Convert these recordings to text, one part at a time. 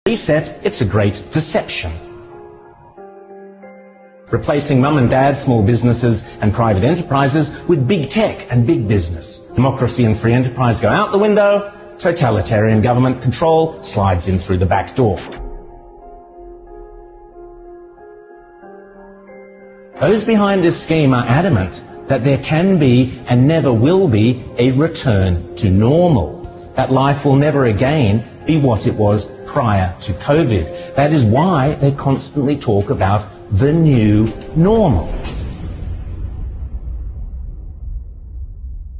Reset, it's a great deception. Replacing mum and dad, small businesses and private enterprises with big tech and big business. Democracy and free enterprise go out the window, totalitarian government control slides in through the back door. Those behind this scheme are adamant that there can be and never will be a return to normal, that life will never again be what it was prior to COVID. That is why they constantly talk about the new normal.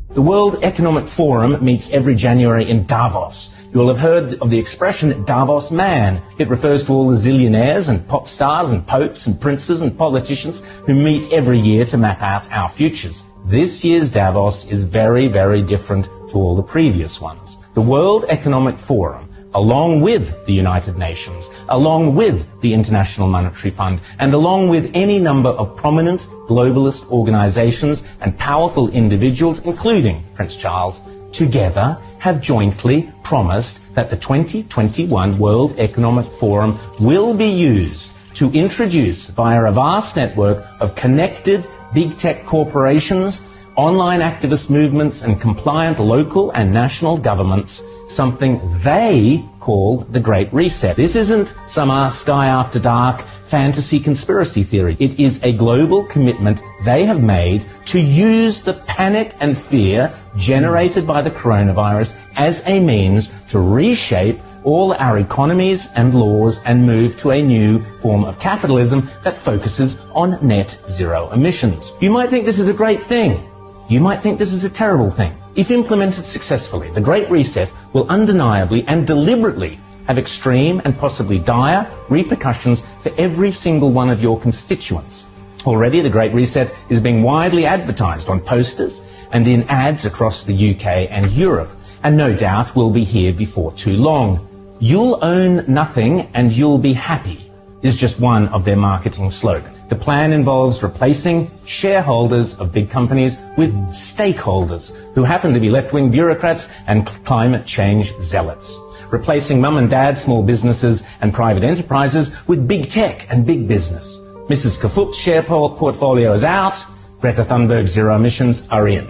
The World Economic Forum meets every January in Davos. You will have heard of the expression Davos man. It refers to all the zillionaires and pop stars and popes and princes and politicians who meet every year to map out our futures. This year's Davos is very, very different to all the previous ones. The World Economic Forum, along with the United Nations, along with the International Monetary Fund, and along with any number of prominent globalist organizations and powerful individuals, including Prince Charles, together have jointly promised that the 2021 World Economic Forum will be used to introduce, via a vast network of connected big tech corporations, online activist movements and compliant local and national governments, something they call the Great Reset. This isn't some Sky After Dark fantasy conspiracy theory. It is a global commitment they have made to use the panic and fear generated by the coronavirus as a means to reshape all our economies and laws and move to a new form of capitalism that focuses on net zero emissions. You might think this is a great thing. You might think this is a terrible thing. If implemented successfully, the Great Reset will undeniably and deliberately have extreme and possibly dire repercussions for every single one of your constituents. Already, the Great Reset is being widely advertised on posters and in ads across the UK and Europe, and no doubt will be here before too long. You'll own nothing and you'll be happy is just one of their marketing slogans. The plan involves replacing shareholders of big companies with stakeholders who happen to be left-wing bureaucrats and climate change zealots. Replacing mum and dad, small businesses and private enterprises with big tech and big business. Mrs. Kafup's share portfolio is out. Greta Thunberg's zero emissions are in.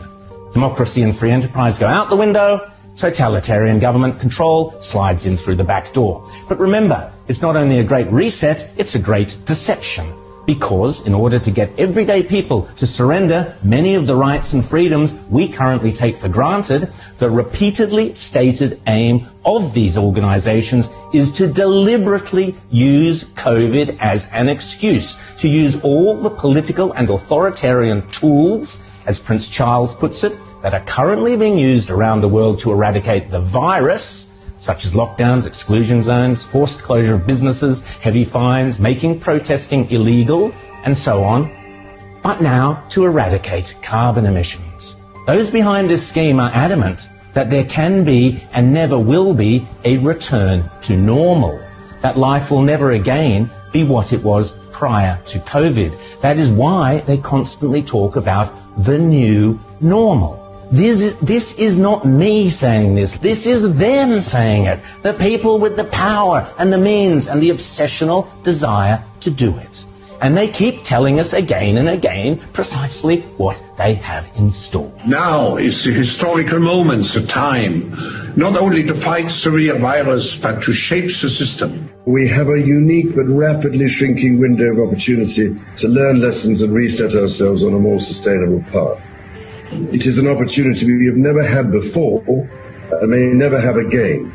Democracy and free enterprise go out the window. Totalitarian government control slides in through the back door. But remember, it's not only a great reset, it's a great deception. Because in order to get everyday people to surrender many of the rights and freedoms we currently take for granted, the repeatedly stated aim of these organizations is to deliberately use COVID as an excuse, to use all the political and authoritarian tools, as Prince Charles puts it, that are currently being used around the world to eradicate the virus, such as lockdowns, exclusion zones, forced closure of businesses, heavy fines, making protesting illegal, and so on, but now to eradicate carbon emissions. Those behind this scheme are adamant that there can be and never will be a return to normal, that life will never again be what it was prior to COVID. That is why they constantly talk about the new normal. This is not me saying this. This is them saying it. The people with the power and the means and the obsessional desire to do it. And they keep telling us again and again precisely what they have in store. Now is the historical moment, the time, not only to fight the real virus, but to shape the system. We have a unique but rapidly shrinking window of opportunity to learn lessons and reset ourselves on a more sustainable path. It is an opportunity we have never had before and may never have again.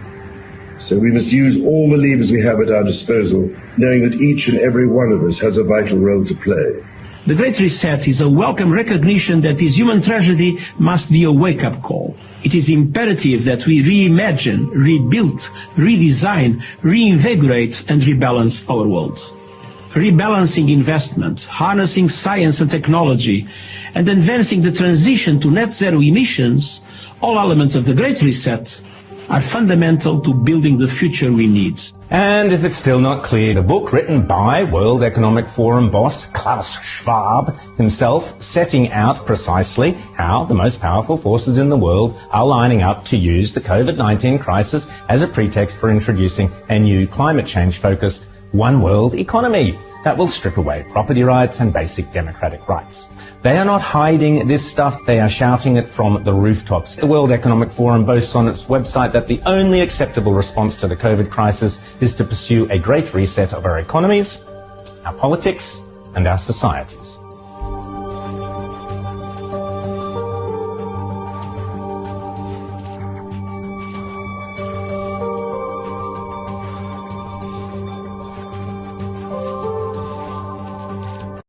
So we must use all the levers we have at our disposal, knowing that each and every one of us has a vital role to play. The Great Reset is a welcome recognition that this human tragedy must be a wake-up call. It is imperative that we reimagine, rebuild, redesign, reinvigorate and rebalance our world. Rebalancing investment, harnessing science and technology, and advancing the transition to net zero emissions, all elements of the Great Reset, are fundamental to building the future we need. And if it's still not clear, the book written by World Economic Forum boss Klaus Schwab himself, setting out precisely how the most powerful forces in the world are lining up to use the COVID-19 crisis as a pretext for introducing a new climate change-focused one world economy that will strip away property rights and basic democratic rights. They are not hiding this stuff, they are shouting it from the rooftops. The World Economic Forum boasts on its website that the only acceptable response to the COVID crisis is to pursue a great reset of our economies, our politics, and our societies.